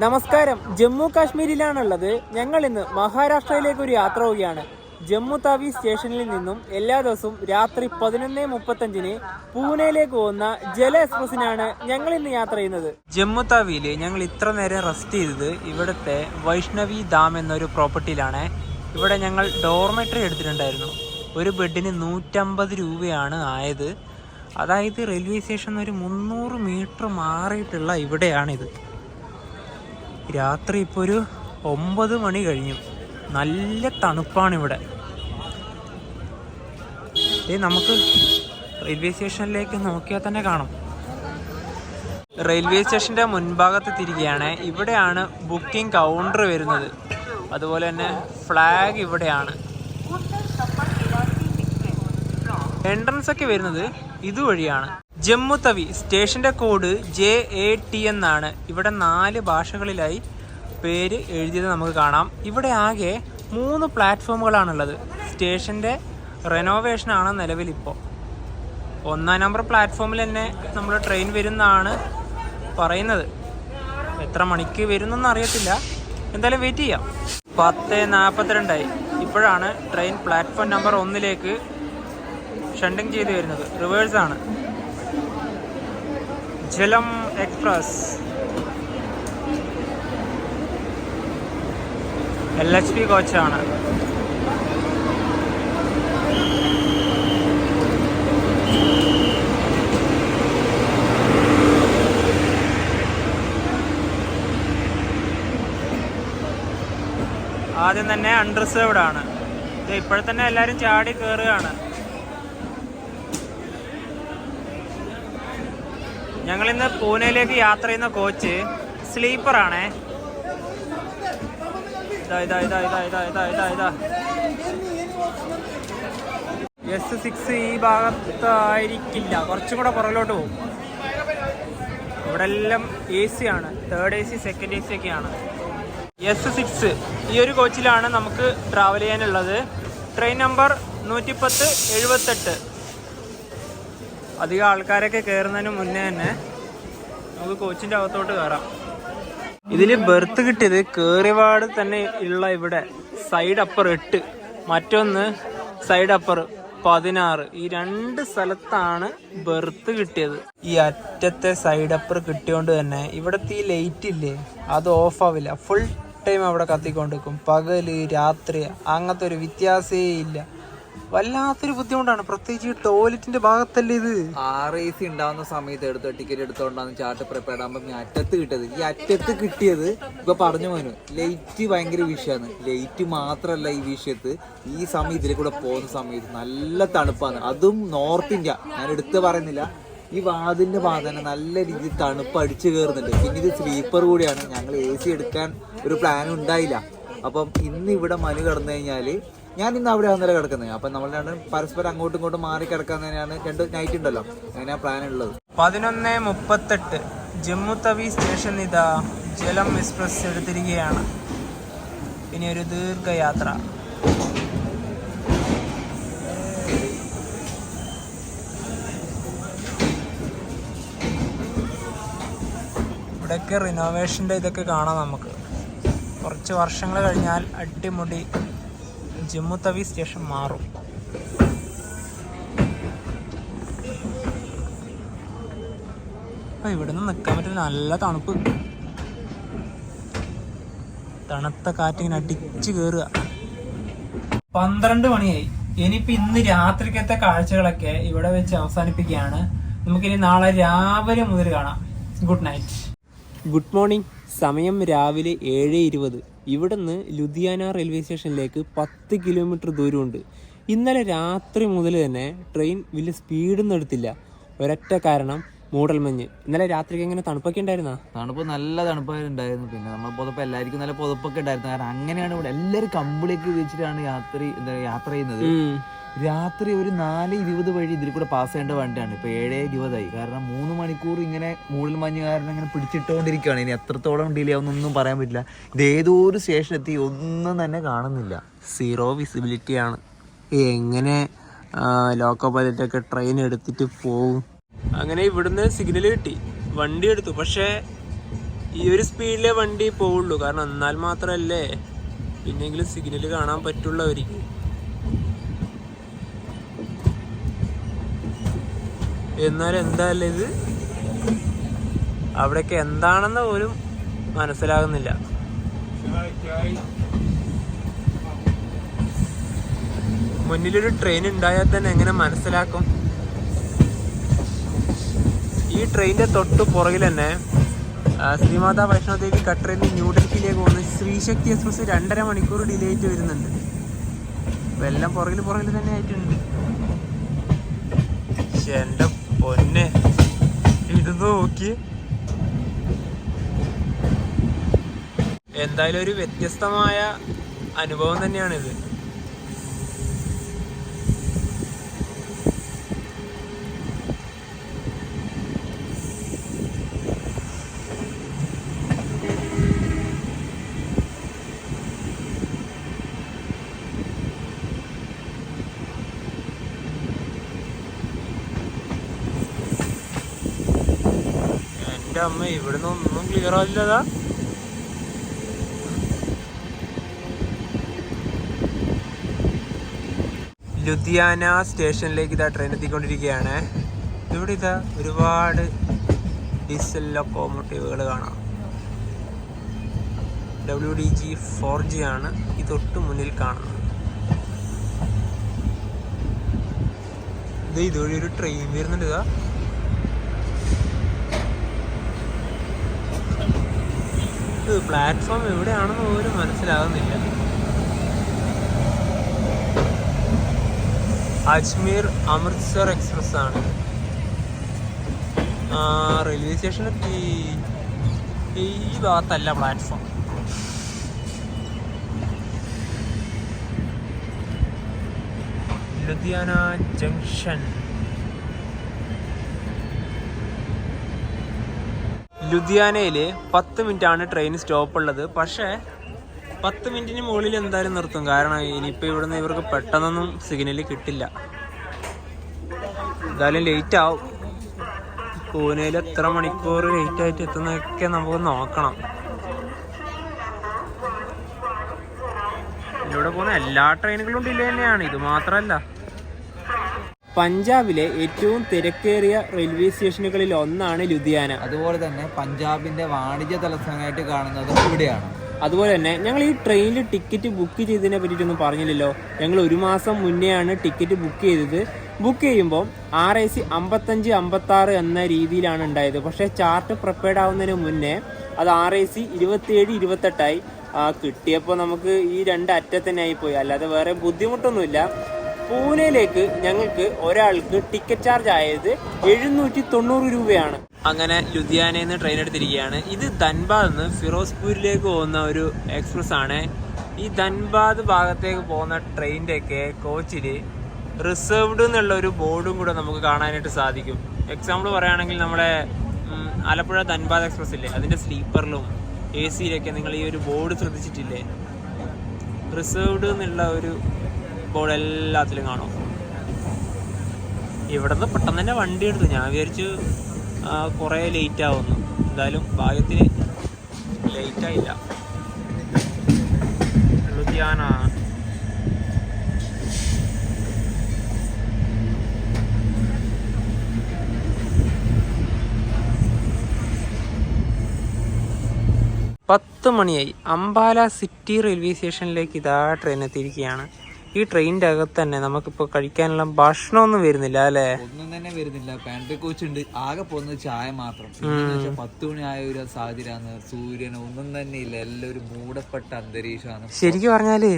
നമസ്കാരം, ജമ്മു കാശ്മീരിലാണുള്ളത്. ഞങ്ങൾ ഇന്ന് മഹാരാഷ്ട്രയിലേക്ക് ഒരു യാത്ര പോവുകയാണ്. ജമ്മു താവി സ്റ്റേഷനിൽ നിന്നും എല്ലാ ദിവസവും രാത്രി 11:35 പൂനെയിലേക്ക് പോകുന്ന ജല എക്സ്പ്രസിനാണ് ഞങ്ങൾ ഇന്ന് യാത്ര ചെയ്യുന്നത്. ജമ്മു താവിയിൽ ഞങ്ങൾ ഇത്ര നേരം റെസ്റ്റ് ചെയ്തത് ഇവിടുത്തെ വൈഷ്ണവി ഡാം എന്നൊരു പ്രോപ്പർട്ടിയിലാണ്. ഇവിടെ ഞങ്ങൾ ഡോർമെട്രി എടുത്തിട്ടുണ്ടായിരുന്നു. ഒരു ബെഡിന് 150 രൂപയാണ് ആയത്. അതായത് റെയിൽവേ സ്റ്റേഷൻ ഒരു 300 മീറ്റർ മാറിയിട്ടുള്ള ഇവിടെയാണിത്. രാത്രി ഇപ്പോൾ ഒരു 9 മണി കഴിഞ്ഞു. നല്ല തണുപ്പാണ് ഇവിടെ. നമുക്ക് റെയിൽവേ സ്റ്റേഷനിലേക്ക് നോക്കിയാൽ തന്നെ കാണാം. റെയിൽവേ സ്റ്റേഷൻ്റെ മുൻഭാഗത്ത് തിരികെയാണ്. ഇവിടെയാണ് ബുക്കിംഗ് കൗണ്ടർ വരുന്നത്. അതുപോലെ തന്നെ ഫ്ലാഗ് ഇവിടെയാണ്. എൻട്രൻസ് ഒക്കെ വരുന്നത് ഇതുവഴിയാണ്. ജമ്മു തവി സ്റ്റേഷൻ്റെ കോഡ് JAT എന്നാണ്. ഇവിടെ 4 ഭാഷകളിലായി പേര് എഴുതിയത് നമുക്ക് കാണാം. ഇവിടെ ആകെ 3 പ്ലാറ്റ്ഫോമുകളാണുള്ളത്. സ്റ്റേഷൻ്റെ റെനോവേഷനാണ് നിലവിലിപ്പോൾ. 1-ാം നമ്പർ പ്ലാറ്റ്ഫോമിൽ തന്നെ നമ്മൾ ട്രെയിൻ വരുന്നതാണ് പറയുന്നത്. എത്ര മണിക്ക് വരുന്നെന്ന് അറിയത്തില്ല. എന്തായാലും വെയിറ്റ് ചെയ്യാം. 10:42 ഇപ്പോഴാണ് ട്രെയിൻ പ്ലാറ്റ്ഫോം നമ്പർ 1 ഷണ്ടിങ് ചെയ്ത് വരുന്നത്. റിവേഴ്സാണ്. ജലം എക്സ്പ്രസ് LHP കോച്ചാണ്. ആദ്യം തന്നെ അൺറിസർവ്ഡ് ആണ്. ഇപ്പോഴത്തന്നെ എല്ലാവരും ചാടി കയറുകയാണ്. ഞങ്ങളിന്ന് പൂനെയിലേക്ക് യാത്ര ചെയ്യുന്ന കോച്ച് സ്ലീപ്പറാണേ. S6 ഈ ഭാഗത്തായിരിക്കില്ല, കുറച്ചും കൂടെ പുറകിലോട്ട് പോകും. ഇവിടെ എല്ലാം AC ആണ്. 3rd AC, 2nd AC ഒക്കെയാണ്. S6 ഈ ഒരു കോച്ചിലാണ് നമുക്ക് ട്രാവൽ ചെയ്യാനുള്ളത്. Train number 110-78. അധികം ആൾക്കാരൊക്കെ കയറുന്നതിന് മുന്നേ തന്നെ നമുക്ക് കോച്ചിൻ്റെ അകത്തോട്ട് കയറാം. ഇതിൽ ബെർത്ത് കിട്ടിയത് കേറിവാട് തന്നെ ഉള്ള ഇവിടെ സൈഡ് അപ്പർ 8, മറ്റൊന്ന് സൈഡ് അപ്പർ 16. ഈ 2 സ്ഥലത്താണ് ബെർത്ത് കിട്ടിയത്. ഈ അറ്റത്തെ സൈഡ് അപ്പർ കിട്ടിയോണ്ട് തന്നെ ഇവിടുത്തെ ഈ ലൈറ്റ് ഇല്ലേ, അത് ഓഫ് ആവില്ല. ഫുൾ ടൈം അവിടെ കത്തിക്കൊണ്ടിരിക്കും. പകല് രാത്രി അങ്ങനത്തെ ഒരു വ്യത്യാസമേ ഇല്ല. വല്ലാത്തൊരു ബുദ്ധിമുട്ടാണ്. പ്രത്യേകിച്ച് ഈ ടോയ്ലറ്റിന്റെ ഭാഗത്തല്ലേ ഇത്. RAC ഉണ്ടാവുന്ന സമയത്ത് ടിക്കറ്റ് എടുത്തോണ്ടാന്ന് ചാർട്ട് പ്രിപ്പയർഡ് ആകുമ്പോൾ അറ്റത്ത് കിട്ടിയത്. ഈ അറ്റത്ത് കിട്ടിയത് ഇപ്പൊ പറഞ്ഞു പോലും ലൈറ്റ് ഭയങ്കര വിഷയമാണ്. ലൈറ്റ് മാത്രമല്ല ഈ വിഷയത്ത് ഈ സമയം ഇതിൽ കൂടെ പോകുന്ന സമയത്ത് നല്ല തണുപ്പാണ്. അതും നോർത്ത് ഇന്ത്യ, ഞാൻ എടുത്ത് പറയുന്നില്ല. ഈ വാതിലിന്റെ ഭാഗം നല്ല രീതിയിൽ തണുപ്പ് അടിച്ചു കയറുന്നുണ്ട്. പിന്നെ ഇത് സ്ലീപ്പർ കൂടിയാണ്. ഞങ്ങൾ AC എടുക്കാൻ ഒരു പ്ലാൻ ഉണ്ടായില്ല. അപ്പം ഇന്ന് ഇവിടെ മനു കിടന്നു കഴിഞ്ഞാല് ഞാൻ ഇന്ന് അവിടെ അന്നേരം കിടക്കുന്നത്. അപ്പം നമ്മൾ രണ്ടും പരസ്പരം അങ്ങോട്ടും ഇങ്ങോട്ടും മാറി കിടക്കാൻ തന്നെയാണ്. 2 നൈറ്റ് ഉണ്ടല്ലോ, അങ്ങനെയാ പ്ലാൻ ഉള്ളത്. 11:38 ജമ്മു തവി സ്റ്റേഷൻ ഇതാ ജലം എക്സ്പ്രസ് എടുത്തിരിക്കുകയാണ്. ഇനി ഒരു ദീർഘയാത്ര. ഇവിടെയൊക്കെ റിനോവേഷൻ്റെ ഇതൊക്കെ കാണാം നമുക്ക്. കുറച്ച് വർഷങ്ങൾ കഴിഞ്ഞാൽ അടിമുടി ജമ്മു തവി സ്റ്റേഷൻ മാറും. ഇവിടെ നിന്ന് നിൽക്കാൻ പറ്റില്ല, നല്ല തണുപ്പ്. തണുത്ത കാറ്റിങ്ങനെ അടിച്ചു കയറുക. 12 മണിയായി. ഇനിയിപ്പോൾ ഇന്ന് രാത്രിക്കത്തെ കാഴ്ചകളൊക്കെ ഇവിടെ വെച്ച് അവസാനിപ്പിക്കുകയാണ്. നമുക്കിനി നാളെ രാവിലെ മുതൽ കാണാം. Good night. Good morning. സമയം രാവിലെ 7:20. ഇവിടുന്ന് ലുധിയാന റെയിൽവേ സ്റ്റേഷനിലേക്ക് 10 കിലോമീറ്റർ ദൂരമുണ്ട്. ഇന്നലെ രാത്രി മുതൽ തന്നെ ട്രെയിൻ വലിയ സ്പീഡൊന്നും എടുത്തില്ല. ഒരൊറ്റ കാരണം, മൂടൽമഞ്ഞ്. ഇന്നലെ രാത്രിക്ക് എങ്ങനെ തണുപ്പൊക്കെ ഉണ്ടായിരുന്നോ? തണുപ്പ് നല്ല തണുപ്പായിട്ടുണ്ടായിരുന്നു. പിന്നെ നമ്മൾ പുതപ്പ് എല്ലാവർക്കും നല്ല പുതപ്പൊക്കെ ഉണ്ടായിരുന്നു. കാരണം അങ്ങനെയാണ് ഇവിടെ എല്ലാവരും കമ്പിളിയൊക്കെ വെച്ചിട്ടാണ് യാത്ര ചെയ്യുന്നത്. രാത്രി ഒരു 4:20 വഴി ഇതിൽ കൂടെ പാസ് ചെയ്യേണ്ട വണ്ടിയാണ്. ഇപ്പോൾ 7:20 കാരണം 3 മണിക്കൂർ ഇങ്ങനെ മൂടൽ മഞ്ഞ് കാരണം ഇങ്ങനെ പിടിച്ചിട്ടുകൊണ്ടിരിക്കുകയാണ്. ഇനി എത്രത്തോളം ഡിലേ ആവുന്നൊന്നും പറയാൻ പറ്റില്ല. ഇത് ഏതോ ഒരു സ്റ്റേഷനെത്തി ഒന്നും തന്നെ കാണുന്നില്ല. 0 വിസിബിലിറ്റിയാണ്. എങ്ങനെ ലോക്കോ പൈലറ്റൊക്കെ ട്രെയിൻ എടുത്തിട്ട് പോവും? അങ്ങനെ ഇവിടുന്ന് സിഗ്നൽ കിട്ടി, വണ്ടി എടുത്തു. പക്ഷേ ഈ ഒരു സ്പീഡിലേ വണ്ടി പോവുള്ളൂ, കാരണം എന്നാൽ മാത്രമല്ലേ പിന്നെങ്കിലും സിഗ്നൽ കാണാൻ പറ്റുള്ളൂ അവർക്ക്. എന്നാൽ എന്തായാലും ഇത് അവിടെയൊക്കെ എന്താണെന്ന് പോലും മനസ്സിലാകുന്നില്ല. മുന്നിലൊരു ട്രെയിൻ ഉണ്ടായാൽ തന്നെ എങ്ങനെ മനസ്സിലാക്കും? ഈ ട്രെയിനിന്റെ തൊട്ട് പുറകിൽ തന്നെ ശ്രീമാതാ വൈഷ്ണോദേവി കട്ടറിൽ നിന്ന് ന്യൂഡൽഹിയിലേക്ക് പോകുന്ന ശ്രീശക്തി എക്സ്പ്രസ് 2.5 മണിക്കൂർ ഡിലേ ആയിട്ട് വരുന്നുണ്ട്. അപ്പം എല്ലാം പുറകിൽ തന്നെ ആയിട്ടുണ്ട്. പക്ഷെ എൻ്റെ പൊന്നെ, ഇത് നോക്കി. എന്തായാലും ഒരു വ്യത്യസ്തമായ അനുഭവം തന്നെയാണിത്. എൻ്റെ അമ്മ, ഇവിടുന്ന് ഒന്നും ക്ലിയർ ആവില്ലതാ. ലുധിയാന സ്റ്റേഷനിലേക്ക് ഇതാ ട്രെയിൻ എത്തിക്കൊണ്ടിരിക്കുകയാണ്. ഇവിടെ ഇതാ ഒരുപാട് ഡീസൽ ലൊക്കോമോട്ടീവുകൾ കാണാം. WDG 4G ആണ് ഈ തൊട്ട് മുന്നിൽ കാണുന്നത്. ഇത് ഇതുവഴി ഒരു ട്രെയിൻ വരുന്നുണ്ട്. ഇതാ പ്ലാറ്റ്ഫോം എവിടെയാണെന്ന് പോലും മനസ്സിലാകുന്നില്ല. അജ്മീർ അമൃത്സർ എക്സ്പ്രസ് ആണ്. റെയിൽവേ സ്റ്റേഷനിലെത്തി. ഈ ഭാഗത്തല്ല പ്ലാറ്റ്ഫോം. ലുധിയാന ജംഗ്ഷൻ. ലുധിയാനയിൽ 10 മിനിറ്റാണ് ട്രെയിൻ സ്റ്റോപ്പ് ഉള്ളത്. പക്ഷേ 10 മിനിറ്റിന് മുകളിൽ എന്തായാലും നിർത്തും. കാരണം ഇനിയിപ്പോൾ ഇവിടുന്ന് ഇവർക്ക് പെട്ടെന്നൊന്നും സിഗ്നൽ കിട്ടില്ല. എന്തായാലും ലേറ്റ് ആവും. പൂനെയിൽ എത്ര മണിക്കൂർ ലേറ്റ് ആയിട്ട് എത്തുന്നതൊക്കെ നമുക്ക് നോക്കണം. ഇതിലൂടെ പോകുന്ന എല്ലാ ട്രെയിനുകളും ഡിലേ തന്നെയാണ്. ഇത് മാത്രമല്ല, പഞ്ചാബിലെ ഏറ്റവും തിരക്കേറിയ റെയിൽവേ സ്റ്റേഷനുകളിൽ ഒന്നാണ് ലുധിയാന. അതുപോലെ തന്നെ പഞ്ചാബിന്റെ വാണിജ്യ തലസ്ഥാനമായിട്ട് കാണുന്നത് ഇവിടെയാണ്. അതുപോലെ തന്നെ ഞങ്ങൾ ഈ ട്രെയിനിൽ ടിക്കറ്റ് ബുക്ക് ചെയ്തതിനെ പറ്റിയിട്ടൊന്നും പറഞ്ഞില്ലല്ലോ. ഞങ്ങൾ 1 മാസം മുന്നെയാണ് ടിക്കറ്റ് ബുക്ക് ചെയ്തത്. ബുക്ക് ചെയ്യുമ്പോൾ RAC 55, 56 എന്ന രീതിയിലാണ് ഉണ്ടായത്. പക്ഷേ ചാർട്ട് പ്രിപ്പയർഡ് ആവുന്നതിന് മുന്നേ അത് RAC 27, 28 കിട്ടിയപ്പോൾ നമുക്ക് ഈ 2 അറ്റത്തന്നെ ആയിപ്പോയി. അല്ലാതെ വേറെ ബുദ്ധിമുട്ടൊന്നുമില്ല. പൂനെയിലേക്ക് ഞങ്ങൾക്ക് ഒരാൾക്ക് ടിക്കറ്റ് ചാർജ് ആയത് 790 രൂപയാണ്. അങ്ങനെ ലുധിയാനയിൽ നിന്ന് ട്രെയിൻ എടുത്തിരിക്കുകയാണ്. ഇത് ധൻബാദിൽ നിന്ന് ഫിറോസ്പൂരിലേക്ക് പോകുന്ന ഒരു എക്സ്പ്രസ് ആണ്. ഈ ധൻബാദ് ഭാഗത്തേക്ക് പോകുന്ന ട്രെയിനിൻ്റെ ഒക്കെ കോച്ചിൽ റിസർവ്ഡ് എന്നുള്ള ഒരു ബോർഡും കൂടെ നമുക്ക് കാണാനായിട്ട് സാധിക്കും. എക്സാമ്പിൾ പറയുകയാണെങ്കിൽ നമ്മുടെ ആലപ്പുഴ ധൻബാദ് എക്സ്പ്രസ് ഇല്ലേ, അതിൻ്റെ സ്ലീപ്പറിലും AC-യിലൊക്കെ നിങ്ങൾ ഈ ഒരു ബോർഡ് ശ്രദ്ധിച്ചിട്ടില്ലേ? റിസർവ്ഡ് എന്നുള്ള ഒരു ബോർഡ് എല്ലാത്തിലും കാണും. ഇവിടെ നിന്ന് പെട്ടെന്ന് തന്നെ വണ്ടി എടുത്തു. ഞാൻ വിചാരിച്ചു കുറേ ലേറ്റ് ആവുന്നു. എന്തായാലും ഭാഗ്യത്തിന് ലേറ്റായില്ല. ലുധിയാന. പത്ത് മണിയായി. അംബാല സിറ്റി റെയിൽവേ സ്റ്റേഷനിലേക്ക് ഇതാ ട്രെയിൻ എത്തിയിരിക്കുകയാണ്. ഈ ട്രെയിനിന്റെ അകത്ത് തന്നെ നമുക്കിപ്പോൾ കഴിക്കാനുള്ള ഭക്ഷണമൊന്നും വരുന്നില്ല അല്ലേ? ഒന്നും തന്നെ വരുന്നില്ല. പാൻട്രി കോച്ച് ഉണ്ട്. ആകെ പോകുന്നത് ചായ മാത്രം. 10 മണി ആയ ഒരു സാഹചര്യമാണ്. സൂര്യൻ ഒന്നും തന്നെ ഇല്ല. എല്ലാം ഒരു മൂടപ്പെട്ട അന്തരീക്ഷമാണ്. ശരിക്കും പറഞ്ഞാല്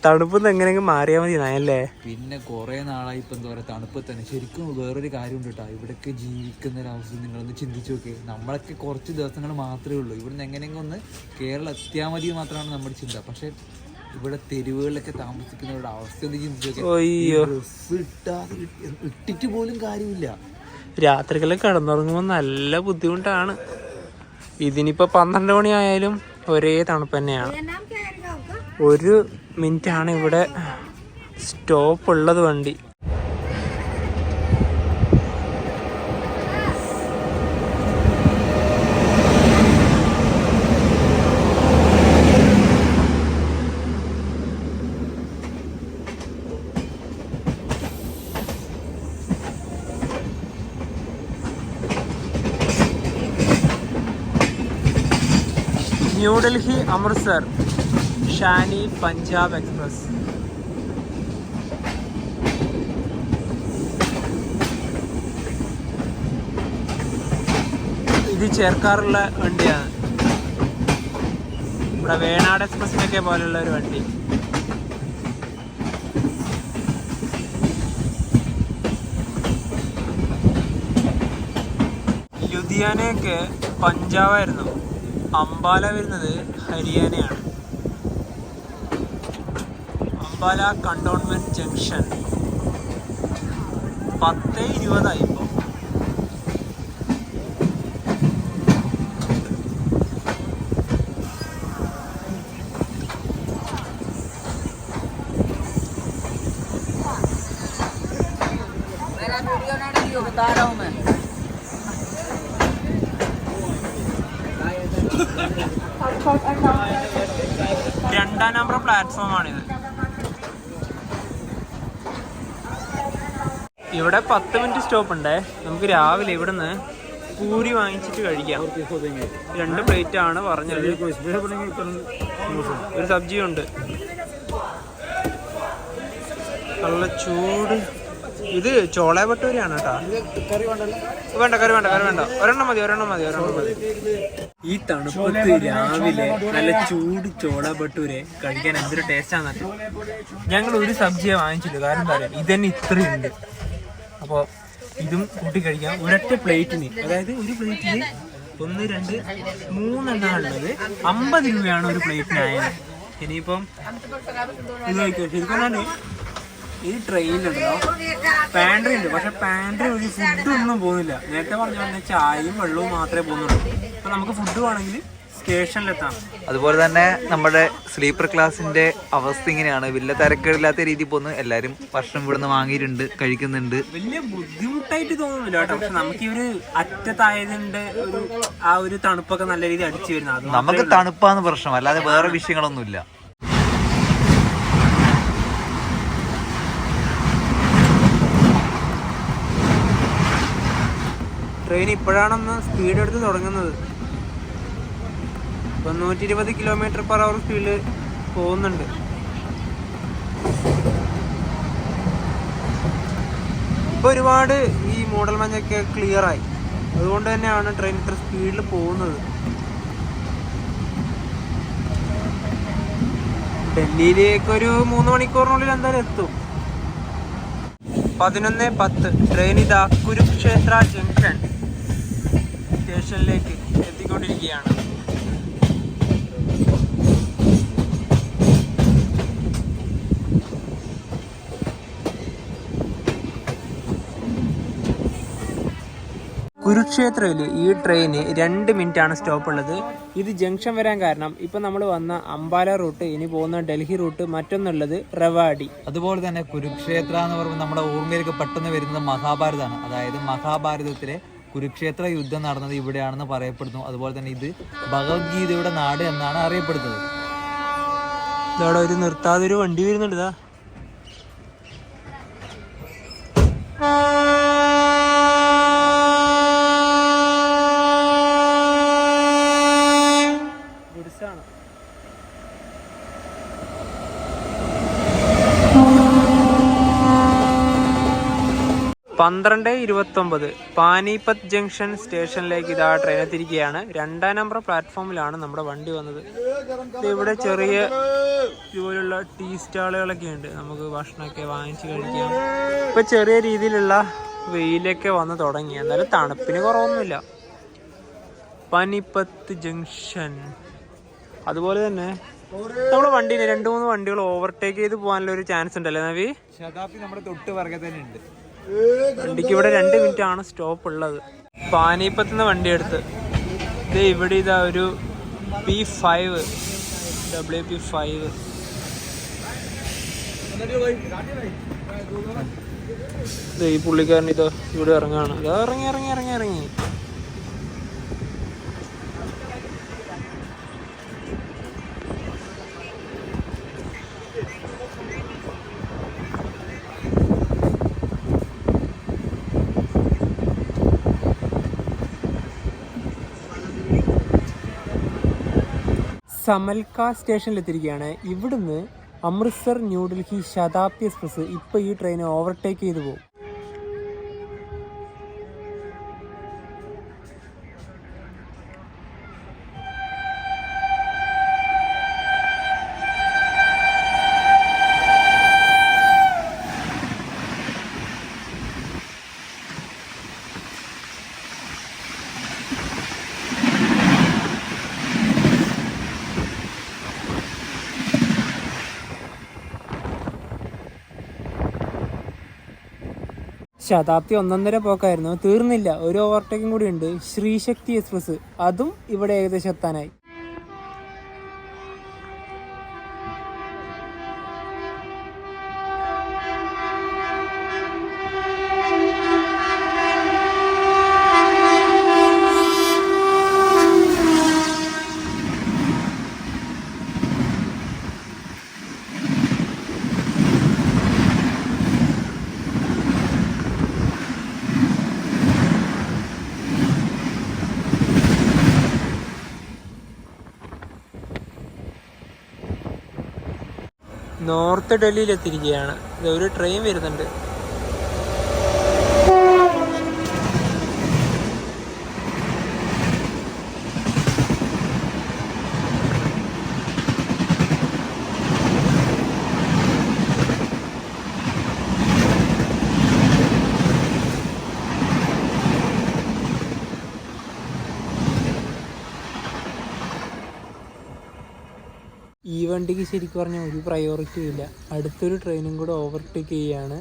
തണുപ്പൊന്നും എങ്ങനെയെങ്കിലും മാറിയാൽ മതി അല്ലേ? പിന്നെ കുറെ നാളായി ഇപ്പൊ എന്താ പറയാ തണുപ്പ് തന്നെ. ശരിക്കും വേറൊരു കാര്യം ഉണ്ട് കേട്ടോ. ഇവിടൊക്കെ ജീവിക്കുന്ന ഒരവസ്ഥ നിങ്ങളൊന്ന് ചിന്തിച്ചു നോക്കി. നമ്മളൊക്കെ കുറച്ച് ദിവസങ്ങൾ മാത്രമേ ഉള്ളൂ. ഇവിടുന്ന് എങ്ങനെയെങ്കിലും ഒന്ന് കേരളം എത്തിയാൽ മതി മാത്രമാണ് നമ്മുടെ ചിന്ത. പക്ഷെ ഇവിടെ തെരുവുകളിലൊക്കെ താമസിക്കുന്നവരുടെ അവസ്ഥ ഒന്ന് ചിന്തിച്ചു നോക്കി. ഇട്ടിട്ട് പോലും കാര്യമില്ല. രാത്രികളിൽ കിടന്നുറങ്ങുമ്പോൾ നല്ല ബുദ്ധിമുട്ടാണ്. ഇതിനിപ്പോ 12 മണി ആയാലും ഒരേ തണുപ്പ് തന്നെയാണ്. 1 മിനിറ്റാണ് ഇവിടെ സ്റ്റോപ്പ് ഉള്ളത് വണ്ടി. ന്യൂഡൽഹി അമൃത്സർ ഷാനി പഞ്ചാബ് എക്സ്പ്രസ്. ഇത് ചേർക്കാറുള്ള വണ്ടിയാണ്. ഇവിടെ വേണാട് എക്സ്പ്രസിനൊക്കെ പോലുള്ള ഒരു വണ്ടി. ലുധിയാനയൊക്കെ പഞ്ചാബായിരുന്നു, അംബാല വരുന്നത് ഹരിയാനയാണ്. അംബാല കണ്ടോൺമെന്റ് ജംഗ്ഷൻ 10:20 ഇപ്പോൾ. രണ്ടാം നമ്പർ പ്ലാറ്റ്ഫോമാണിത്. ഇവിടെ 10 മിനിറ്റ് സ്റ്റോപ്പ് ഉണ്ടേ. നമുക്ക് രാവിലെ ഇവിടുന്ന് പൂരി വാങ്ങിച്ചിട്ട് കഴിക്കാം. 2 പ്ലേറ്റ് ആണ് പറഞ്ഞത്. ഒരു സബ്ജിയുണ്ട്. നല്ല ചൂട്. ഇത് ചോള ഭട്ടൂരിയാണ് കേട്ടോ. വേണ്ട കറി വേണ്ട ഒരെണ്ണം മതി. ഈ തണുപ്പത്ത് രാവിലെ നല്ല ചൂട് ചോള ഭട്ടൂര് കഴിക്കാൻ എന്തൊരു ടേസ്റ്റാന്നറിയോ. ഞങ്ങൾ ഒരു സബ്ജിയെ വാങ്ങിച്ചില്ല, കാരണം എന്താ പറയുക, ഇതന്നെ ഇത്രയുണ്ട്. അപ്പോൾ ഇതും കൂട്ടി കഴിക്കാം ഒരൊറ്റ പ്ലേറ്റിന്. അതായത് ഒരു പ്ലേറ്റിന് 1, 2, 3 എണ്ണമുള്ളത് 50 രൂപയാണ് ഒരു പ്ലേറ്റിനായത്. ഇനിയിപ്പം ഇത് കഴിക്കാം. ശരിക്കും ഞാൻ ഈ ട്രെയിനിലുണ്ടോ പാൻട്രി ഉണ്ട്, പക്ഷെ പാൻട്രി വഴി ഫുഡൊന്നും പോകുന്നില്ല. നേരത്തെ പറഞ്ഞ പോലെ ചായയും വെള്ളവും മാത്രമേ പോകുന്നുള്ളൂ. അപ്പൊ നമുക്ക് ഫുഡ് വേണമെങ്കിൽ സ്റ്റേഷനിലെത്താം. അതുപോലെ തന്നെ നമ്മുടെ സ്ലീപ്പർ ക്ലാസിന്റെ അവസ്ഥ ഇങ്ങനെയാണ്. വലിയ തിരക്കേടില്ലാത്ത രീതിയിൽ പോകുന്നു. എല്ലാവരും ഭക്ഷണം ഇവിടുന്ന് വാങ്ങിയിട്ടുണ്ട്, കഴിക്കുന്നുണ്ട്. വലിയ ബുദ്ധിമുട്ടായിട്ട് തോന്നുന്നില്ല കേട്ടോ. പക്ഷെ നമുക്ക് ഈ ഒരു അറ്റത്തായതിന്റെ ആ ഒരു തണുപ്പൊക്കെ നല്ല രീതിയിൽ അടിച്ചു വരുന്നത്. നമുക്ക് തണുപ്പാന്ന് പ്രശ്നം, അല്ലാതെ വേറെ വിഷയങ്ങളൊന്നുമില്ല. ട്രെയിൻ ഇപ്പോഴാണെന്ന് സ്പീഡ് എടുത്ത് തുടങ്ങുന്നത്. 120 km/h സ്പീഡിൽ പോകുന്നുണ്ട്. ഇപ്പോൾ ഒരുപാട് ഈ മൂടൽ മഞ്ഞൊക്കെ ക്ലിയറായി. അതുകൊണ്ട് തന്നെയാണ് ട്രെയിൻ ഇത്ര സ്പീഡിൽ പോകുന്നത്. ഡൽഹിയിലേക്ക് ഒരു 3 മണിക്കൂറിനുള്ളിൽ എന്തായാലും എത്തും. 11:10 ട്രെയിൻ ഇതാ കുരുക്ഷേത്ര ജംഗ്ഷൻ സ്റ്റേഷനിലേക്ക് എത്തിക്കൊണ്ടിരിക്കുകയാണ്. കുരുക്ഷേത്രയിൽ ഈ ട്രെയിന് 2 മിനിറ്റാണ് സ്റ്റോപ്പ് ഉള്ളത്. ഇത് ജംഗ്ഷൻ വരാൻ കാരണം ഇപ്പം നമ്മൾ വന്ന അംബാല റൂട്ട്, ഇനി പോകുന്ന ഡൽഹി റൂട്ട്, മറ്റൊന്നുള്ളത് റെവാഡി. അതുപോലെ തന്നെ കുരുക്ഷേത്ര എന്ന് പറയുമ്പോൾ നമ്മുടെ ഓർമ്മയിലേക്ക് പെട്ടെന്ന് വരുന്നത് മഹാഭാരതമാണ്. അതായത് മഹാഭാരതത്തിലെ കുരുക്ഷേത്ര യുദ്ധം നടന്നത് ഇവിടെയാണെന്ന് പറയപ്പെടുന്നു. അതുപോലെ തന്നെ ഇത് ഭഗവത്ഗീതയുടെ നാട് എന്നാണ് അറിയപ്പെടുന്നത്. ഇതവിടെ ഒരു നിർത്താതൊരു വണ്ടി വരുന്നുണ്ട്. ഇതാ ഗുഡ്സാണ്. പന്ത്രണ്ട് 29 പാനിപത്ത് ജംഗ്ഷൻ സ്റ്റേഷനിലേക്ക് ഇതാ ട്രെയിൻ എത്തിയിരിക്കുകയാണ്. 2ാം നമ്പർ പ്ലാറ്റ്ഫോമിലാണ് നമ്മുടെ വണ്ടി വന്നത്. ഇവിടെ ചെറിയ ഇതുപോലുള്ള ടീ സ്റ്റാളുകളൊക്കെ ഉണ്ട്, നമുക്ക് ഭക്ഷണമൊക്കെ വാങ്ങിച്ച് കഴിക്കാം. ഇപ്പൊ ചെറിയ രീതിയിലുള്ള വെയിലൊക്കെ വന്ന് തുടങ്ങി, എന്നാലും തണുപ്പിന് കുറവൊന്നുമില്ല. പാനിപത്ത് ജംഗ്ഷൻ. അതുപോലെ തന്നെ നമ്മുടെ വണ്ടീനെ 2-3 വണ്ടികൾ ഓവർടേക്ക് ചെയ്ത് പോകാനുള്ള ഒരു ചാൻസ് ഉണ്ടല്ലേ നവി? ശതാബ്ദി നമ്മുടെ തൊട്ട് പുറകെ തന്നെ ഉണ്ട്. വണ്ടിക്ക് ഇവിടെ 2 മിനിറ്റ് ആണ് സ്റ്റോപ്പ് ഉള്ളത്. പാനിപ്പത്തുനിന്ന് വണ്ടി എടുത്ത് ഇവിടെ ഇതാ ഒരു P5 WP5. ഈ പുള്ളിക്കാരൻ ഇതോ ഇവിടെ ഇറങ്ങാണ്. ഇതാ ഇറങ്ങി. സമൽക്ക സ്റ്റേഷനിലെത്തിയിരിക്കുകയാണ്. ഇവിടുന്ന് അമൃത്സർ ന്യൂഡൽഹി ശതാബ്ദി എക്സ്പ്രസ് ഇപ്പോൾ ഈ ട്രെയിൻ ഓവർടേക്ക് ചെയ്തു പോകും. ശതാബ്ദി 1.5 പോക്കായിരുന്നു, തീർന്നില്ല. ഒരു ഓവർടേക്കും കൂടി ഉണ്ട്, ശ്രീശക്തി എക്സ്പ്രസ്. അതും ഇവിടെ ഏകദേശം എത്താനായി. നോർത്ത് ഡൽഹിയിൽ എത്തിയിരിക്കുകയാണ്. ഒരു ട്രെയിൻ വരുന്നുണ്ട്. ഈ വണ്ടിക്ക് ശരിക്കും പറഞ്ഞാൽ ഒരു പ്രയോറിറ്റിയും ഇല്ല. അടുത്തൊരു ട്രെയിനും കൂടെ ഓവർടേക്ക് ചെയ്യുകയാണ്.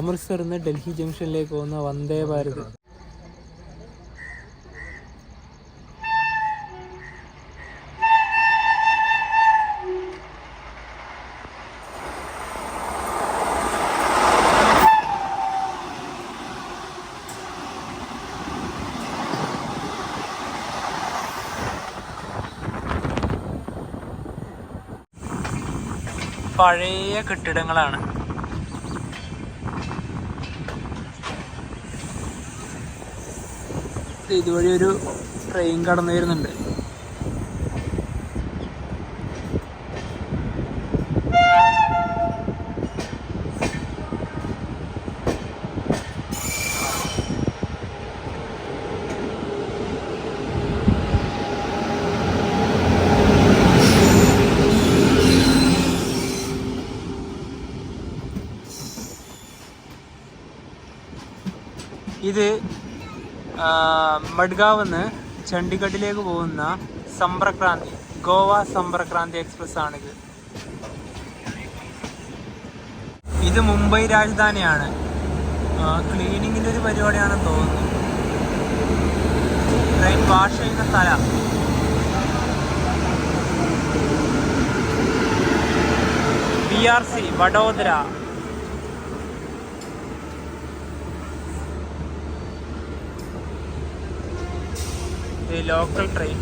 അമൃത്സറിൽ നിന്ന് ഡൽഹി ജംഗ്ഷനിലേക്ക് പോകുന്ന വന്ദേ ഭാരത്. പഴയ കെട്ടിടങ്ങളാണ്. ഇതുവഴി ഒരു ട്രെയിൻ കടന്നു വരുന്നുണ്ട്. ഇത് മഡ്ഗാവ് നിന്ന് ചണ്ഡീഗഡിലേക്ക് പോകുന്ന സമ്പർക്രാന്തി, ഗോവ സമ്പർക്രാന്തി എക്സ്പ്രസ് ആണിത്. ഇത് മുംബൈ രാജധാനിയാണ്. ക്ലീനിങ്ങിൻ്റെ ഒരു പരിപാടിയാണെന്ന് തോന്നുന്നു. ട്രെയിൻ വാഷ് ചെയ്യുന്ന സ്ഥലം. BRC വഡോദര. ലോക്കൽ ട്രെയിൻ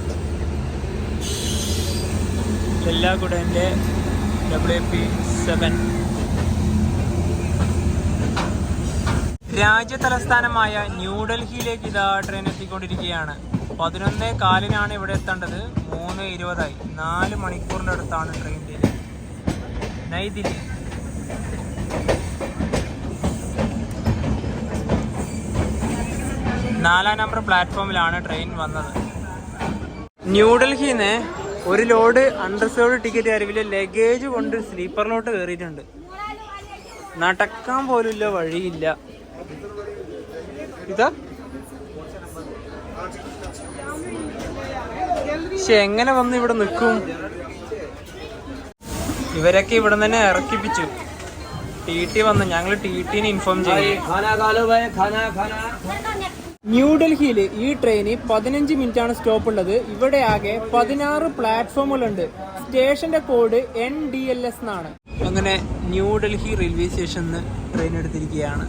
എല്ലാകുടൻ്റെ WP7. രാജ്യതലസ്ഥാനമായ ന്യൂഡൽഹിയിലേക്ക് ഇതാ ട്രെയിൻ എത്തിക്കൊണ്ടിരിക്കുകയാണ്. 11:15 ഇവിടെ എത്തേണ്ടത്. 3:20. 4 മണിക്കൂറിൻ്റെ അടുത്താണ് ട്രെയിൻ ഡിലേ. നൈദില്ലി. നാലാം നമ്പർ പ്ലാറ്റ്ഫോമിലാണ് ട്രെയിൻ വന്നത്. ന്യൂഡൽഹിയിൽ നിന്ന് ഒരു ലോഡ് അൺറിസർവ്ഡ് ടിക്കറ്റ് അറിവില് ലഗേജ് കൊണ്ട് സ്ലീപ്പറിലോട്ട് കയറിയിട്ടുണ്ട്. നടക്കാൻ പോലുമില്ല, വഴിയില്ല. ഇതാ പക്ഷെ എങ്ങനെ വന്ന് ഇവിടെ നിൽക്കും? ഇവരൊക്കെ ഇവിടെ തന്നെ ഇറക്കിപ്പിച്ചു. TT വന്ന് ഞങ്ങൾ TTനെ ഇൻഫോം ചെയ്യും. ന്യൂഡൽഹിയിൽ ഈ ട്രെയിന് 15 മിനിറ്റാണ് സ്റ്റോപ്പ് ഉള്ളത്. ഇവിടെ ആകെ 16 പ്ലാറ്റ്ഫോമുകളുണ്ട്. സ്റ്റേഷന്റെ കോഡ് NDLS എന്നാണ്. അങ്ങനെ ന്യൂഡൽഹി റെയിൽവേ സ്റ്റേഷനിൽ നിന്ന് ട്രെയിൻ എടുത്തിരിക്കുകയാണ്.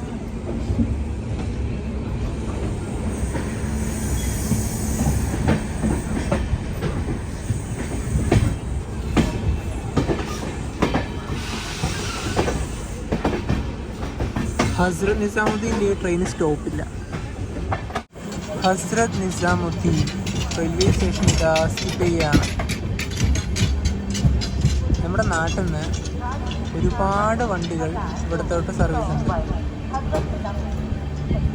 ഹസ്രത്ത് നിസാമുദ്ദീനിൽ ഈ train സ്റ്റോപ്പില്ല. Hazrat Nizamuddin railway station ഇതാ സ്കിപ്പ് ചെയ്യുകയാണ്. നാട്ടിൽ നിന്ന് ഒരുപാട് വണ്ടികൾ ഇവിടത്തോട്ട് സർവീസ് ഉണ്ട്.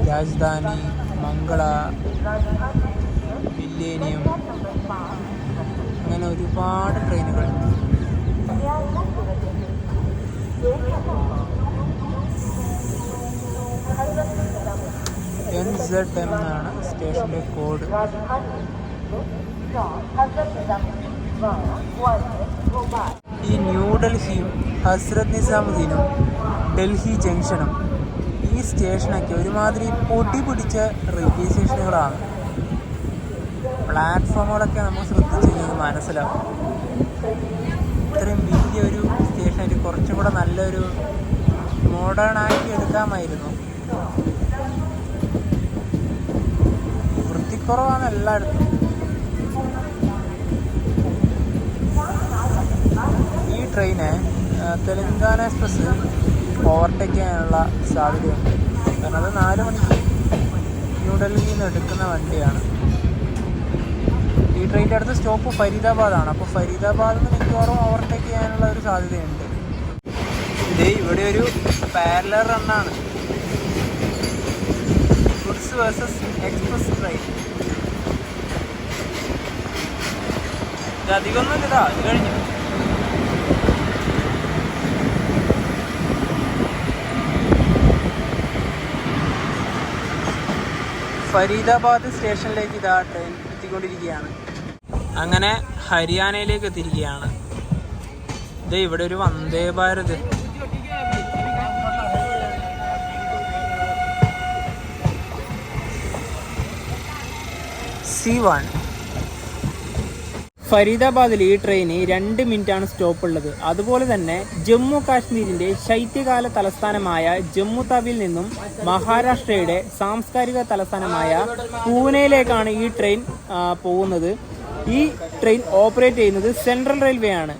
രാജധാനി, മംഗള, മില്ലേനിയം, അങ്ങനെ ഒരുപാട് ട്രെയിനുകൾ. NZM എന്നാണ് സ്റ്റേഷൻ്റെ കോഡ്. ഈ ന്യൂഡൽഹിയും ഹസ്രത് നിസാമുദ്ദീനും ഡൽഹി ജംഗ്ഷനും ഈ സ്റ്റേഷനൊക്കെ ഒരുമാതിരി പൊടി പിടിച്ച റെയിൽവേ സ്റ്റേഷനുകളാണ്. പ്ലാറ്റ്ഫോമുകളൊക്കെ നമുക്ക് ശ്രദ്ധിച്ച് കഴിഞ്ഞാൽ മനസ്സിലാവും. ഇത്രയും വലിയൊരു സ്റ്റേഷനിൽ കുറച്ചും കൂടെ നല്ലൊരു മോഡേൺ ആക്കി എടുക്കാമായിരുന്നു. വൃത്തിക്കുറവാണ് എല്ലായിടത്തും. ഈ ട്രെയിന് തെലങ്കാന എക്സ്പ്രസ് ഓവർടേക്ക് ചെയ്യാനുള്ള സാധ്യതയുണ്ട്. കാരണം അത് 4 മണിക്ക് ന്യൂഡൽഹിയിൽ നിന്ന് എടുക്കുന്ന വണ്ടിയാണ്. ഈ ട്രെയിനിൻ്റെ അടുത്ത സ്റ്റോപ്പ് ഫരീദാബാദാണ്. അപ്പോൾ ഫരീദാബാദിൽ നിന്ന് മിക്കവാറും ഓവർടേക്ക് ചെയ്യാനുള്ള ഒരു സാധ്യതയുണ്ട്. ഇത് ഇവിടെ ഒരു പാരലൽ റണ്ണാണ്. Goods versus express train. ഇത് അധികമൊന്നും ഇതാ, ഇത് കഴിഞ്ഞു. ഫരീദാബാദ് സ്റ്റേഷനിലേക്ക് ഇതാ ട്രെയിൻ എത്തിക്കൊണ്ടിരിക്കുകയാണ്. അങ്ങനെ ഹരിയാനയിലേക്ക് എത്തിയിരിക്കുകയാണ്. ഇത് ഇവിടെ ഒരു വന്ദേ ഭാരത്. C1. ഫരീദാബാദിൽ ഈ ട്രെയിന് 2 മിനിറ്റാണ് സ്റ്റോപ്പ് ഉള്ളത്. അതുപോലെ തന്നെ ജമ്മു കാശ്മീരിൻ്റെ ശൈത്യകാല തലസ്ഥാനമായ ജമ്മു താവിയിൽ നിന്നും മഹാരാഷ്ട്രയുടെ സാംസ്കാരിക തലസ്ഥാനമായ പൂനെയിലേക്കാണ് ഈ ട്രെയിൻ പോകുന്നത്. ഈ ട്രെയിൻ ഓപ്പറേറ്റ് ചെയ്യുന്നത് സെൻട്രൽ റെയിൽവേ ആണ്.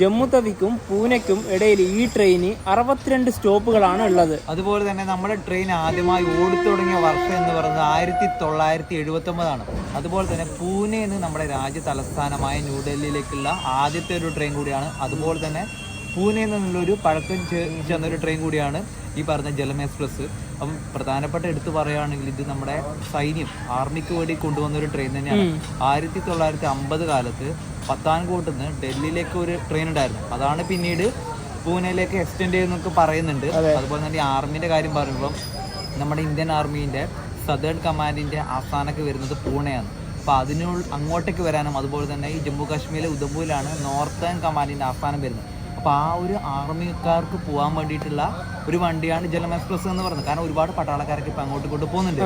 ജമ്മു തവിക്കും പൂനെക്കും ഇടയിൽ ഈ ട്രെയിന് 62 സ്റ്റോപ്പുകളാണ് ഉള്ളത്. അതുപോലെ തന്നെ നമ്മുടെ ട്രെയിൻ ആദ്യമായി ഓടിത്തുടങ്ങിയ വർഷം എന്ന് പറയുന്നത് 1979 അതുപോലെ തന്നെ പൂനെയിൽ നിന്ന് നമ്മുടെ രാജ്യ തലസ്ഥാനമായ ന്യൂഡൽഹിയിലേക്കുള്ള ആദ്യത്തെ ഒരു ട്രെയിൻ കൂടിയാണ്. അതുപോലെ തന്നെ പൂനെയിൽ നിന്നുള്ളൊരു പഴക്കം ചെന്നൊരു ട്രെയിൻ കൂടിയാണ് ഈ പറഞ്ഞ ജലം എക്സ്പ്രസ്. അപ്പം പ്രധാനപ്പെട്ട എടുത്ത് പറയുകയാണെങ്കിൽ ഇത് നമ്മുടെ സൈന്യം ആർമിക്ക് വേണ്ടി കൊണ്ടുവന്ന ഒരു ട്രെയിൻ തന്നെയാണ്. 1950 കാലത്ത് പത്താൻകോട്ട് നിന്ന് ഡൽഹിയിലേക്ക് ഒരു ട്രെയിൻ ഉണ്ടായിരുന്നു. അതാണ് പിന്നീട് പൂനെയിലേക്ക് എക്സ്റ്റെൻഡ് ചെയ്യുന്നൊക്കെ പറയുന്നുണ്ട്. അതുപോലെ തന്നെ ആർമിൻ്റെ കാര്യം പറയുമ്പം നമ്മുടെ ഇന്ത്യൻ ആർമീൻ്റെ സദേൺ കമാൻഡിൻ്റെ ആസ്ഥാനമൊക്കെ വരുന്നത് പൂനെയാണ്. അപ്പോൾ അങ്ങോട്ടേക്ക് വരാനും അതുപോലെ തന്നെ ഈ ജമ്മു കാശ്മീരിലെ ഉധംപൂരിലാണ് നോർത്തേൺ കമാൻഡിൻ്റെ ആസ്ഥാനം വരുന്നത്. അപ്പോൾ ആ ഒരു ആർമിക്കാർക്ക് പോകാൻ വേണ്ടിയിട്ടുള്ള ഒരു വണ്ടിയാണ് ജലം എക്സ്പ്രസ് എന്ന് പറയുന്നത്. കാരണം ഒരുപാട് പട്ടാളക്കാരൊക്കെ ഇപ്പോൾ അങ്ങോട്ട് കൊണ്ട് പോകുന്നുണ്ട്.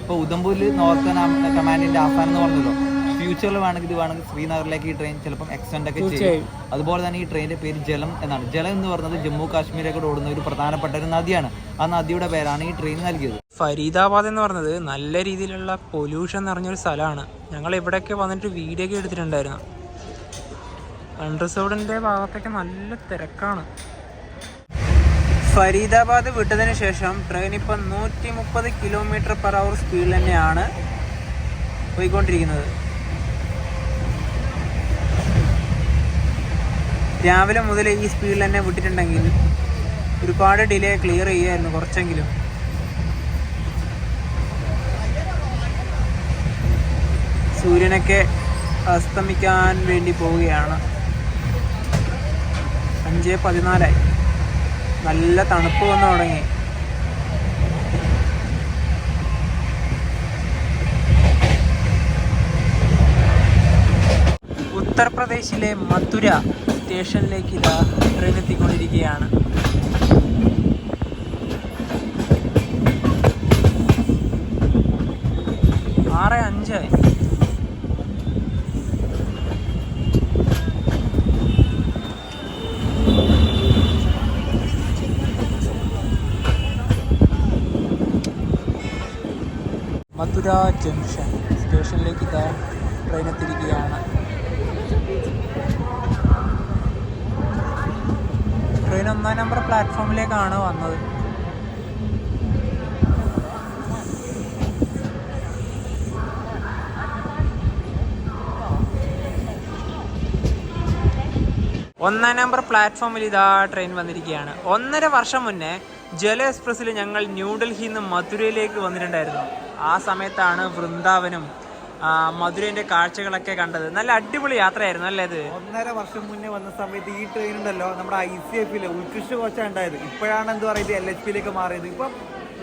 ഇപ്പോൾ ഉധംപൂരിൽ നോർത്തേൺ കമാൻഡിൻ്റെ ആസ്ഥാനം എന്ന് പറഞ്ഞല്ലോ. ഫ്യൂച്ചറിൽ വേണമെങ്കിൽ ശ്രീനഗറിലേക്ക് ഈ ട്രെയിൻ ചിലപ്പം എക്സ്റ്റെൻഡ് ഒക്കെ ചെയ്യും. അതുപോലെ തന്നെ ഈ ട്രെയിനിൻ്റെ പേര് ജലം എന്നാണ്. ജലം എന്ന് പറയുന്നത് ജമ്മു കാശ്മീരൊക്കെ ഓടുന്ന ഒരു പ്രധാനപ്പെട്ട ഒരു നദിയാണ്. ആ നദിയുടെ പേരാണ് ഈ ട്രെയിൻ നൽകിയത്. ഫരീദാബാദ് എന്ന് പറയുന്നത് നല്ല രീതിയിലുള്ള പൊല്യൂഷൻ നിറഞ്ഞൊരു സ്ഥലമാണ്. ഞങ്ങൾ ഇവിടെയൊക്കെ വന്നിട്ട് വീഡിയോ ഒക്കെ എടുത്തിട്ടുണ്ടായിരുന്നു. അൺറിസർവ്ഡിൻ്റെ ഭാഗത്തൊക്കെ നല്ല തിരക്കാണ്. ഫരീദാബാദ് വിട്ടതിന് ശേഷം ട്രെയിൻ ഇപ്പം 130 km/h സ്പീഡിൽ തന്നെയാണ് പോയിക്കൊണ്ടിരിക്കുന്നത്. രാവിലെ മുതൽ ഈ സ്പീഡിൽ തന്നെ വിട്ടിട്ടുണ്ടെങ്കിൽ ഒരുപാട് ഡിലേ ക്ലിയർ ചെയ്യുമായിരുന്നു കുറച്ചെങ്കിലും. സൂര്യനൊക്കെ അസ്തമിക്കാൻ വേണ്ടി പോവുകയാണ്. 5:14 നല്ല തണുപ്പ് വന്നു തുടങ്ങി. ഉത്തർപ്രദേശിലെ മഥുര സ്റ്റേഷനിലേക്ക് ഇതാ ട്രെയിൻ എത്തിക്കൊണ്ടിരിക്കുകയാണ്. ആറ് 5 മഥുര ജംഗ്ഷൻ സ്റ്റേഷനിലേക്ക് ഇതാ ട്രെയിൻ എത്തിയിരിക്കുകയാണ്. ട്രെയിൻ 1-ാം നമ്പർ പ്ലാറ്റ്ഫോമിലേക്കാണ് വന്നത്. 1-ാം നമ്പർ പ്ലാറ്റ്ഫോമിൽ ഇതാ ട്രെയിൻ വന്നിരിക്കുകയാണ്. 1.5 വർഷം മുന്നേ ജല എക്സ്പ്രസ്സിൽ ഞങ്ങൾ ന്യൂഡൽഹിയിൽ നിന്ന് മധുരയിലേക്ക് വന്നിട്ടുണ്ടായിരുന്നു. ആ സമയത്താണ് വൃന്ദാവനും മധുരേന്റെ കാഴ്ചകളൊക്കെ കണ്ടത്. നല്ല അടിപൊളി യാത്രയായിരുന്നു അല്ലേ ഇത്? 1.5 വർഷം മുന്നേ വന്ന സമയത്ത് ഈ ട്രെയിൻ ഉണ്ടല്ലോ നമ്മുടെ ICF ഉത്കൃഷ്ട കോച്ചാണ് ഉണ്ടായത്. ഇപ്പോഴാണ് എന്താ പറയുക LHP മാറിയത്. ഇപ്പം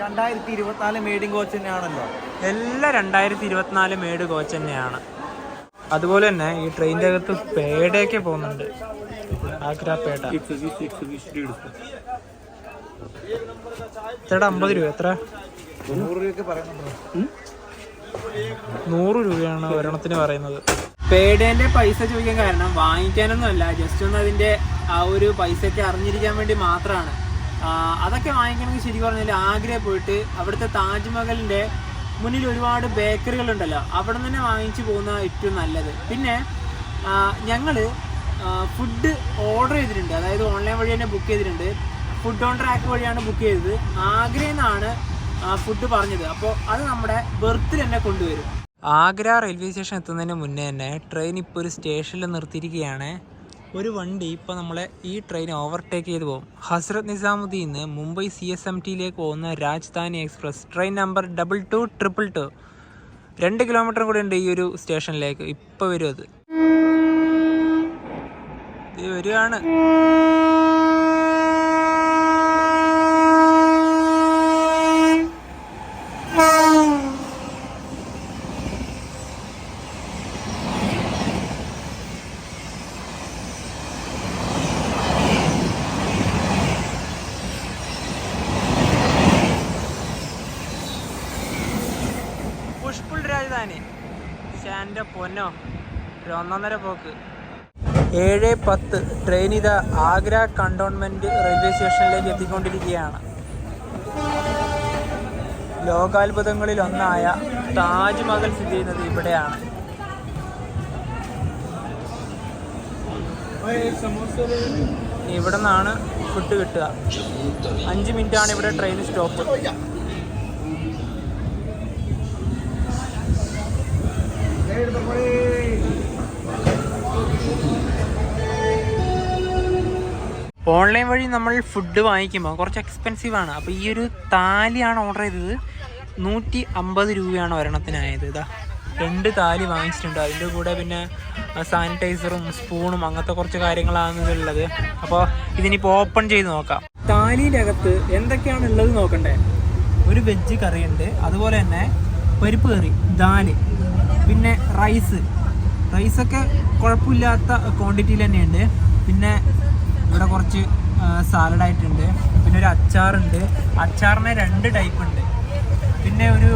2024 മെയ്ഡിങ് കോച്ച് തന്നെയാണല്ലോ. എല്ലാം 2024 മെയ്ഡ് കോച്ച് തന്നെയാണ്. അതുപോലെ തന്നെ ഈ ട്രെയിനിന്റെ അകത്ത് പേടയൊക്കെ പോകുന്നുണ്ട്. ആഗ്ര പേട ചേട്ടാ 50 രൂപ. എത്ര? 100 രൂപയൊക്കെ പറയുന്നുണ്ടോ? 100 രൂപയാണ് ഒരെണ്ണത്തിന് പറയുന്നത്. പേടേന്റെ പൈസ ചോദിക്കാൻ കാരണം വാങ്ങിക്കാനൊന്നും അല്ല, ജസ്റ്റ് ഒന്ന് അതിന്റെ ആ ഒരു പൈസയൊക്കെ അറിഞ്ഞിരിക്കാൻ വേണ്ടി മാത്രമാണ്. അതൊക്കെ വാങ്ങിക്കണമെങ്കിൽ ശരി പറഞ്ഞാൽ ആഗ്രയിൽ പോയിട്ട് അവിടുത്തെ താജ്മഹലിന്റെ മുന്നിൽ ഒരുപാട് ബേക്കറികൾ ഉണ്ടല്ലോ, അവിടെ നിന്ന് തന്നെ വാങ്ങിച്ചു പോകുന്ന ഏറ്റവും നല്ലത്. പിന്നെ ഞങ്ങൾ ഫുഡ് ഓർഡർ ചെയ്തിട്ടുണ്ട്, അതായത് ഓൺലൈൻ വഴി തന്നെ ബുക്ക് ചെയ്തിട്ടുണ്ട്. ഫുഡ് ഓൺ ട്രാക്ക് വഴിയാണ് ബുക്ക് ചെയ്തത്. ആഗ്രയിൽ നിന്നാണ് ഫുഡ് പറഞ്ഞത്. അപ്പോൾ അത് നമ്മുടെ ബർത്തിൽ തന്നെ കൊണ്ടുവരും. ആഗ്ര റെയിൽവേ സ്റ്റേഷൻ എത്തുന്നതിന് മുന്നേ തന്നെ ട്രെയിൻ ഇപ്പോൾ ഒരു സ്റ്റേഷനിൽ നിർത്തിയിരിക്കുകയാണ്. ഒരു വണ്ടി ഇപ്പോൾ നമ്മളെ ഈ ട്രെയിൻ ഓവർടേക്ക് ചെയ്ത് പോകും. ഹസ്രത്ത് നിസാമുദ്ദീൻ നിന്ന് മുംബൈ CSMTയിലേക്ക് പോകുന്ന Rajdhani express train number 2222. 2 kilometre കൂടെ ഉണ്ട് ഈ ഒരു സ്റ്റേഷനിലേക്ക്. ഇപ്പോൾ വരും അത്. ഇത് വരികയാണ്. പുഷ്പുൾ രാജധാനി ഷാൻ്റെ പൊന്നോ, ഒരു 1.5 പോക്ക്. 7:10 ട്രെയിൻ ഇത് ആഗ്ര കണ്ടോൺമെന്റ് റെയിൽവേ സ്റ്റേഷനിലേക്ക് എത്തിക്കൊണ്ടിരിക്കുകയാണ്. ലോകാത്ഭുതങ്ങളിൽ ഒന്നായ താജ്മഹൽ സ്ഥിതി ചെയ്യുന്നത് ഇവിടെയാണ്. ഇവിടെ നിന്നാണ് ഫുഡ് കിട്ടുക. 5 മിനിറ്റാണ് ഇവിടെ ട്രെയിൻ സ്റ്റോപ്പ്. ഓൺലൈൻ വഴി നമ്മൾ ഫുഡ് വാങ്ങിക്കുമ്പോൾ കുറച്ച് എക്സ്പെൻസീവാണ്. അപ്പോൾ ഈ ഒരു താലിയാണ് ഓർഡർ ചെയ്തത്. 150 രൂപയാണ് ഒരെണ്ണത്തിനായത്. ഇതാ 2 താലി വാങ്ങിച്ചിട്ടുണ്ട്. അതിൻ്റെ കൂടെ പിന്നെ സാനിറ്റൈസറും സ്പൂണും അങ്ങനത്തെ കുറച്ച് കാര്യങ്ങളാണ് ഇതിലുള്ളത്. അപ്പോൾ ഇതിനിപ്പോൾ ഓപ്പൺ ചെയ്ത് നോക്കാം. താലിയുടെ അകത്ത് എന്തൊക്കെയാണ് ഉള്ളത് നോക്കണ്ടേ. ഒരു വെജ് കറി ഉണ്ട്, അതുപോലെ തന്നെ പരിപ്പ് കറി, ദാല്, പിന്നെ റൈസൊക്കെ കുഴപ്പമില്ലാത്ത ക്വാണ്ടിറ്റിയിൽ തന്നെയുണ്ട്. പിന്നെ ഇവിടെ കുറച്ച് സാലഡായിട്ടുണ്ട്. പിന്നെ ഒരു അച്ചാറുണ്ട്. അച്ചാറിന് 2 ടൈപ്പ് ഉണ്ട്. പിന്നെ ഒരു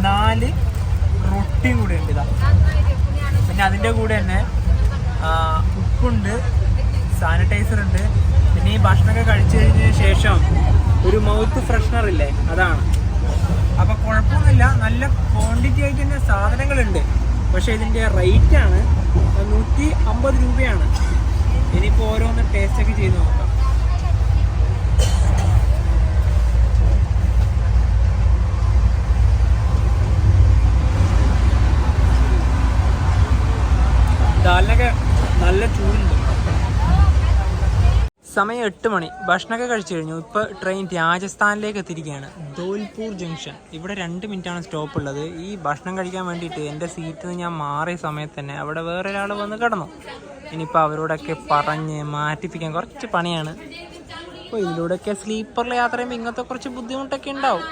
4 റൊട്ടിയും കൂടെ ഉണ്ട്. ഇതാ പിന്നെ അതിൻ്റെ കൂടെ തന്നെ ഉപ്പുണ്ട്, സാനിറ്റൈസർ ഉണ്ട്. പിന്നെ ഈ ഭക്ഷണമൊക്കെ കഴിച്ചു കഴിഞ്ഞതിന് ശേഷം ഒരു മൗത്ത് ഫ്രഷ്നർ ഇല്ലേ, അതാണ്. അപ്പോൾ കുഴപ്പമൊന്നുമില്ല, നല്ല ക്വാണ്ടിറ്റി ആയിട്ട് തന്നെ സാധനങ്ങളുണ്ട്. പക്ഷേ ഇതിൻ്റെ റേറ്റാണ് 150 രൂപയാണ്. ഇനിയിപ്പോൾ ഓരോന്ന് ടേസ്റ്റൊക്കെ ചെയ്ത് നോക്കാം. ദാലിനൊക്കെ നല്ല ചൂടുണ്ട്. സമയം 8 മണി. ഭക്ഷണമൊക്കെ കഴിച്ചു കഴിഞ്ഞു. ഇപ്പോൾ ട്രെയിൻ രാജസ്ഥാനിലേക്ക് എത്തിയിരിക്കുകയാണ്. ധോൽപൂർ ജംഗ്ഷൻ. ഇവിടെ 2 മിനിറ്റാണ് സ്റ്റോപ്പ് ഉള്ളത്. ഈ ഭക്ഷണം കഴിക്കാൻ വേണ്ടിയിട്ട് എൻ്റെ സീറ്റിൽ നിന്ന് ഞാൻ മാറിയ സമയത്ത് തന്നെ അവിടെ വേറെ ഒരാൾ വന്ന് കിടന്നു. ഇനിയിപ്പോൾ അവരോടൊക്കെ പറഞ്ഞ് മാറ്റിപ്പിക്കാൻ കുറച്ച് പണിയാണ്. അപ്പോൾ ഇതിലൂടെയൊക്കെ സ്ലീപ്പറിൽ യാത്ര ചെയ്യുമ്പോൾ ഇങ്ങനത്തെ കുറച്ച് ബുദ്ധിമുട്ടൊക്കെ ഉണ്ടാവും.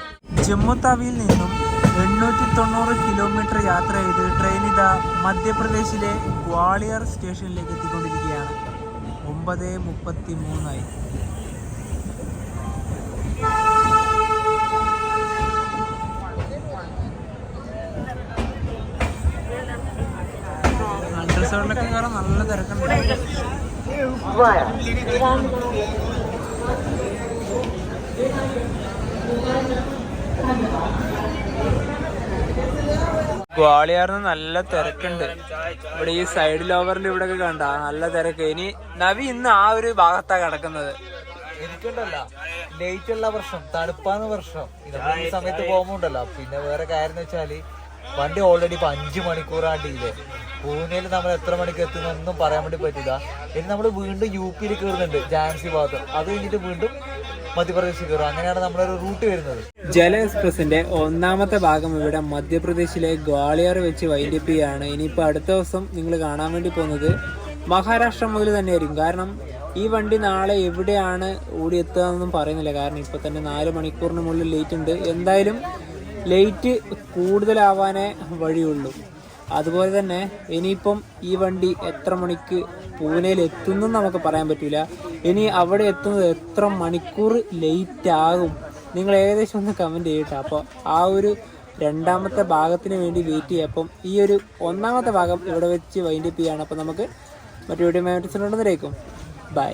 ജമ്മു താവിയിൽ നിന്നും 890 കിലോമീറ്റർ യാത്ര ചെയ്ത് ട്രെയിൻ ഇതാ മധ്യപ്രദേശിലെ ഗ്വാളിയർ സ്റ്റേഷനിലേക്ക് എത്തിക്കൊണ്ടിരിക്കുകയാണ്. 9:33 അണ്ടർസോണിലൊക്കെ കയറാൻ നല്ല തിരക്കുണ്ട്. ഗ്വാളിയാറിന് നല്ല തിരക്കുണ്ട്. ഇവിടെ ഈ സൈഡ് ലോവറിൽ ഇവിടെ ഒക്കെ കണ്ട നല്ല തിരക്ക്. ഇനി നവി ഇന്ന് ആ ഒരു ഭാഗത്താ കിടക്കുന്നത്. എനിക്കുണ്ടല്ല ലേറ്റ് ഉള്ള പ്രശ്നം, തണുപ്പാന്ന് പ്രശ്നം. ഈ സമയത്ത് പോകുമ്പോണ്ടല്ലോ. പിന്നെ വേറെ കാര്യം എന്ന് വെച്ചാല് വണ്ടി ഓൾറെഡി ഇപ്പൊ 5 മണിക്കൂറാണ്ടില്ലേ. പൂനെയിൽ നമ്മൾ എത്ര മണിക്ക് എത്തുന്നൊന്നും പറയാൻ വേണ്ടി പറ്റില്ല. ഇനി നമ്മൾ വീണ്ടും UP-യിൽ കയറുന്നുണ്ട്, ഝാൻസി ഭാഗത്ത്. അത് കഴിഞ്ഞിട്ട് വീണ്ടും മധ്യപ്രദേശിൽ കയറും. അങ്ങനെയാണ് നമ്മളൊരു റൂട്ട് വരുന്നത്. ജല എക്സ്പ്രസിന്റെ 1ാമത്തെ ഭാഗം ഇവിടെ മധ്യപ്രദേശിലെ ഗ്വാളിയർ വെച്ച് വൈൻഡപ്പ് ചെയ്യാണ്. ഇനിയിപ്പോൾ അടുത്ത ദിവസം നിങ്ങൾ കാണാൻ വേണ്ടി പോകുന്നത് മഹാരാഷ്ട്ര മുതൽ തന്നെയായിരിക്കും. കാരണം ഈ വണ്ടി നാളെ എവിടെയാണ് ഓടിയെത്തുക എന്നൊന്നും പറയുന്നില്ല. കാരണം ഇപ്പോൾ തന്നെ 4 മണിക്കൂറിന് മുകളിൽ ലേറ്റ് ഉണ്ട്. എന്തായാലും ലേറ്റ് കൂടുതലാവാനേ വഴിയുള്ളൂ. അതുപോലെ തന്നെ ഇനിയിപ്പം ഈ വണ്ടി എത്ര മണിക്ക് പൂനെയിൽ എത്തുന്നു നമുക്ക് പറയാൻ പറ്റില്ല. ഇനി അവിടെ എത്തുന്നത് എത്ര മണിക്കൂർ ലേറ്റ് ആകും, നിങ്ങൾ ഏകദേശം ഒന്ന് കമൻറ്റ് ചെയ്യട്ടെ. അപ്പോൾ ആ ഒരു 2ാമത്തെ ഭാഗത്തിന് വേണ്ടി വെയിറ്റ് ചെയ്യുക. അപ്പം ഈ ഒരു 1ാമത്തെ ഭാഗം ഇവിടെ വെച്ച് വൈൻഡപ്പ് ചെയ്യുകയാണ്. അപ്പോൾ നമുക്ക് മറ്റു വീഡിയോ മാറ്റേക്കും. ബൈ.